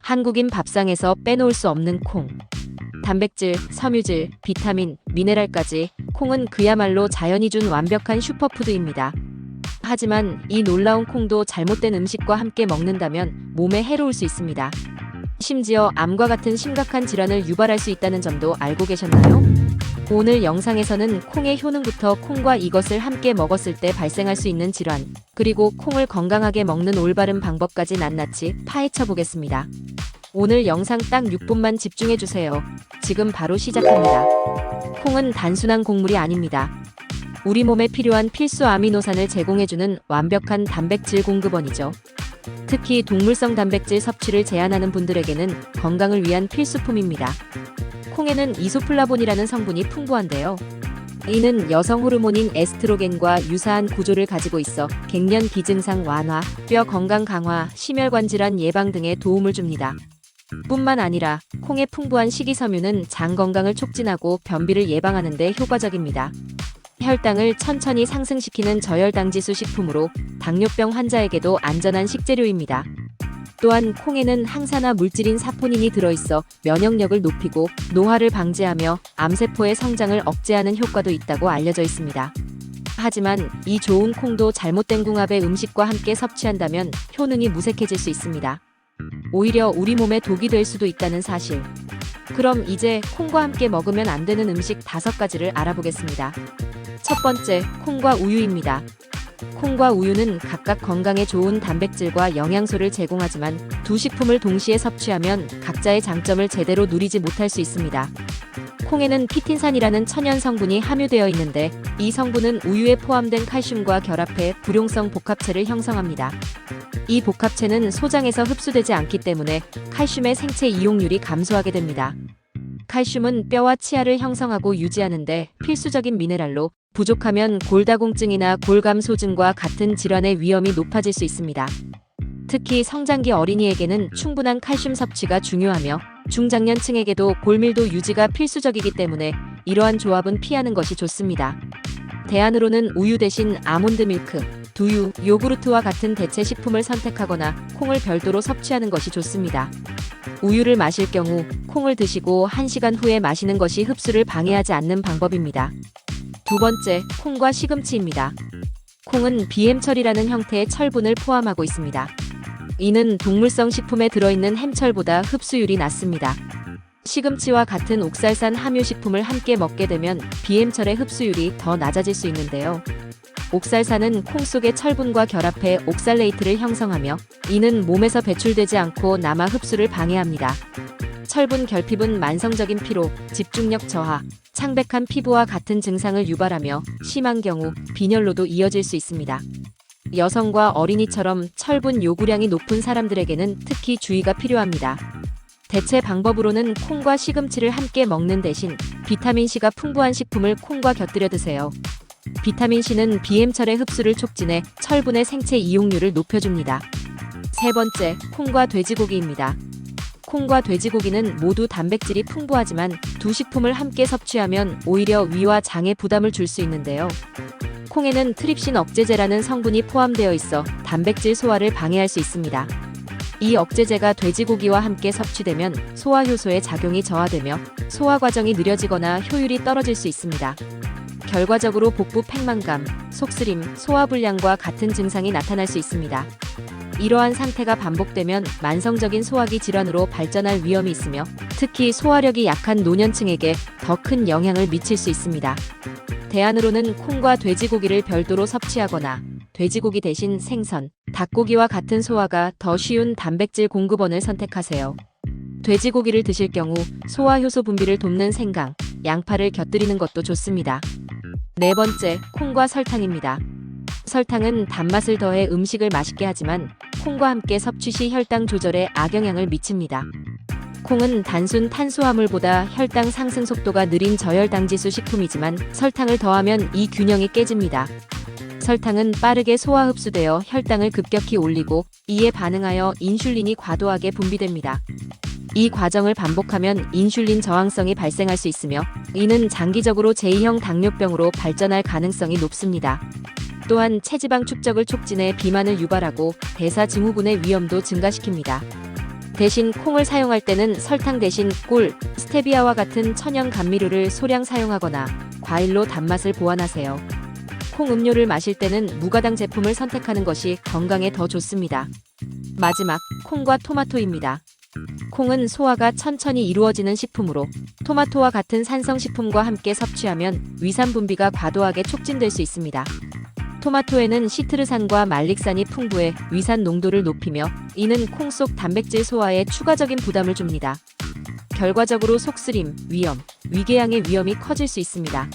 한국인 밥상에서 빼놓을 수 없는 콩. 단백질, 섬유질, 비타민, 미네랄까지 콩은 그야말로 자연이 준 완벽한 슈퍼푸드입니다. 하지만 이 놀라운 콩도 잘못된 음식과 함께 먹는다면 몸에 해로울 수 있습니다. 심지어 암과 같은 심각한 질환을 유발할 수 있다는 점도 알고 계셨나요? 오늘 영상에서는 콩의 효능부터 콩과 이것을 함께 먹었을 때 발생할 수 있는 질환, 그리고 콩을 건강하게 먹는 올바른 방법까지 낱낱이 파헤쳐 보겠습니다. 오늘 영상 딱 6분만 집중해주세요. 지금 바로 시작합니다. 콩은 단순한 곡물이 아닙니다. 우리 몸에 필요한 필수 아미노산을 제공해주는 완벽한 단백질 공급원이죠. 특히 동물성 단백질 섭취를 제한하는 분들에게는 건강을 위한 필수품입니다. 콩에는 이소플라본이라는 성분이 풍부한데요. 이는 여성 호르몬인 에스트로겐과 유사한 구조를 가지고 있어 갱년 기증상 완화, 뼈 건강 강화, 심혈관 질환 예방 등에 도움을 줍니다. 뿐만 아니라 콩의 풍부한 식이섬유는 장 건강을 촉진하고 변비를 예방하는 데 효과적입니다. 혈당을 천천히 상승시키는 저혈당지수 식품으로 당뇨병 환자에게도 안전한 식재료입니다. 또한 콩에는 항산화 물질인 사포닌이 들어있어 면역력을 높이고 노화를 방지하며 암세포의 성장을 억제하는 효과도 있다고 알려져 있습니다. 하지만 이 좋은 콩도 잘못된 궁합의 음식과 함께 섭취한다면 효능이 무색해질 수 있습니다. 오히려 우리 몸에 독이 될 수도 있다는 사실. 그럼 이제 콩과 함께 먹으면 안 되는 음식 5가지를 알아보겠습니다. 첫 번째, 콩과 우유입니다. 콩과 우유는 각각 건강에 좋은 단백질과 영양소를 제공하지만 두 식품을 동시에 섭취하면 각자의 장점을 제대로 누리지 못할 수 있습니다. 콩에는 피틴산이라는 천연 성분이 함유되어 있는데 이 성분은 우유에 포함된 칼슘과 결합해 불용성 복합체를 형성합니다. 이 복합체는 소장에서 흡수되지 않기 때문에 칼슘의 생체 이용률이 감소하게 됩니다. 칼슘은 뼈와 치아를 형성하고 유지하는데 필수적인 미네랄로 부족하면 골다공증이나 골감소증과 같은 질환의 위험이 높아질 수 있습니다. 특히 성장기 어린이에게는 충분한 칼슘 섭취가 중요하며 중장년층에게도 골밀도 유지가 필수적이기 때문에 이러한 조합은 피하는 것이 좋습니다. 대안으로는 우유 대신 아몬드 밀크, 두유, 요구르트와 같은 대체 식품을 선택하거나 콩을 별도로 섭취하는 것이 좋습니다. 우유를 마실 경우 콩을 드시고 1시간 후에 마시는 것이 흡수를 방해하지 않는 방법입니다. 두 번째, 콩과 시금치입니다. 콩은 비햄철이라는 형태의 철분을 포함하고 있습니다. 이는 동물성 식품에 들어있는 햄철보다 흡수율이 낮습니다. 시금치와 같은 옥살산 함유 식품을 함께 먹게 되면 비햄철의 흡수율이 더 낮아질 수 있는데요. 옥살산은 콩 속의 철분과 결합해 옥살레이트를 형성하며 이는 몸에서 배출되지 않고 남아 흡수를 방해합니다. 철분 결핍은 만성적인 피로, 집중력 저하, 창백한 피부와 같은 증상을 유발하며 심한 경우 빈혈로도 이어질 수 있습니다. 여성과 어린이처럼 철분 요구량이 높은 사람들에게는 특히 주의가 필요합니다. 대체 방법으로는 콩과 시금치를 함께 먹는 대신 비타민C가 풍부한 식품을 콩과 곁들여 드세요. 비타민C는 비햄철의 흡수를 촉진해 철분의 생체 이용률을 높여줍니다. 세 번째, 콩과 돼지고기입니다. 콩과 돼지고기는 모두 단백질이 풍부하지만 두 식품을 함께 섭취하면 오히려 위와 장에 부담을 줄 수 있는데요. 콩에는 트립신 억제제라는 성분이 포함되어 있어 단백질 소화를 방해할 수 있습니다. 이 억제제가 돼지고기와 함께 섭취되면 소화효소의 작용이 저하되며 소화 과정이 느려지거나 효율이 떨어질 수 있습니다. 결과적으로 복부 팽만감, 속쓰림, 소화불량과 같은 증상이 나타날 수 있습니다. 이러한 상태가 반복되면 만성적인 소화기 질환으로 발전할 위험이 있으며 특히 소화력이 약한 노년층에게 더 큰 영향을 미칠 수 있습니다. 대안으로는 콩과 돼지고기를 별도로 섭취하거나 돼지고기 대신 생선, 닭고기와 같은 소화가 더 쉬운 단백질 공급원을 선택하세요. 돼지고기를 드실 경우 소화효소 분비를 돕는 생강, 양파를 곁들이는 것도 좋습니다. 네 번째, 콩과 설탕입니다. 설탕은 단맛을 더해 음식을 맛있게 하지만 콩과 함께 섭취 시 혈당 조절에 악영향을 미칩니다. 콩은 단순 탄수화물보다 혈당 상승 속도가 느린 저혈당지수 식품이지만 설탕을 더하면 이 균형이 깨집니다. 설탕은 빠르게 소화 흡수되어 혈당을 급격히 올리고 이에 반응하여 인슐린이 과도하게 분비됩니다. 이 과정을 반복하면 인슐린 저항성이 발생할 수 있으며 이는 장기적으로 제2형 당뇨병으로 발전할 가능성이 높습니다. 또한 체지방 축적을 촉진해 비만을 유발하고 대사증후군의 위험도 증가시킵니다. 대신 콩을 사용할 때는 설탕 대신 꿀, 스테비아와 같은 천연 감미료를 소량 사용하거나 과일로 단맛을 보완하세요. 콩 음료를 마실 때는 무가당 제품을 선택하는 것이 건강에 더 좋습니다. 마지막, 콩과 토마토입니다. 콩은 소화가 천천히 이루어지는 식품으로 토마토와 같은 산성식품과 함께 섭취하면 위산 분비가 과도하게 촉진될 수 있습니다. 토마토에는 시트르산과 말릭산이 풍부해 위산 농도를 높이며 이는 콩 속 단백질 소화에 추가적인 부담을 줍니다. 결과적으로 속쓰림, 위염, 위궤양의 위험이 커질 수 있습니다.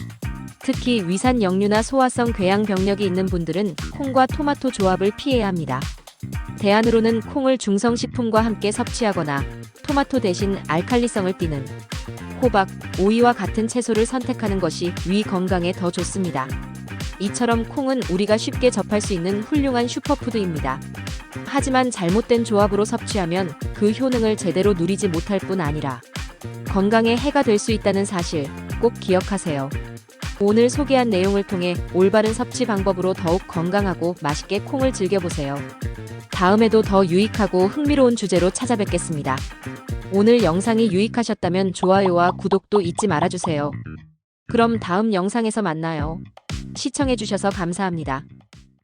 특히 위산 역류나 소화성 궤양 병력이 있는 분들은 콩과 토마토 조합을 피해야 합니다. 대안으로는 콩을 중성식품과 함께 섭취하거나 토마토 대신 알칼리성을 띠는 호박, 오이와 같은 채소를 선택하는 것이 위 건강에 더 좋습니다. 이처럼 콩은 우리가 쉽게 접할 수 있는 훌륭한 슈퍼푸드입니다. 하지만 잘못된 조합으로 섭취하면 그 효능을 제대로 누리지 못할 뿐 아니라 건강에 해가 될 수 있다는 사실 꼭 기억하세요. 오늘 소개한 내용을 통해 올바른 섭취 방법으로 더욱 건강하고 맛있게 콩을 즐겨보세요. 다음에도 더 유익하고 흥미로운 주제로 찾아뵙겠습니다. 오늘 영상이 유익하셨다면 좋아요와 구독도 잊지 말아주세요. 그럼 다음 영상에서 만나요. 시청해주셔서 감사합니다.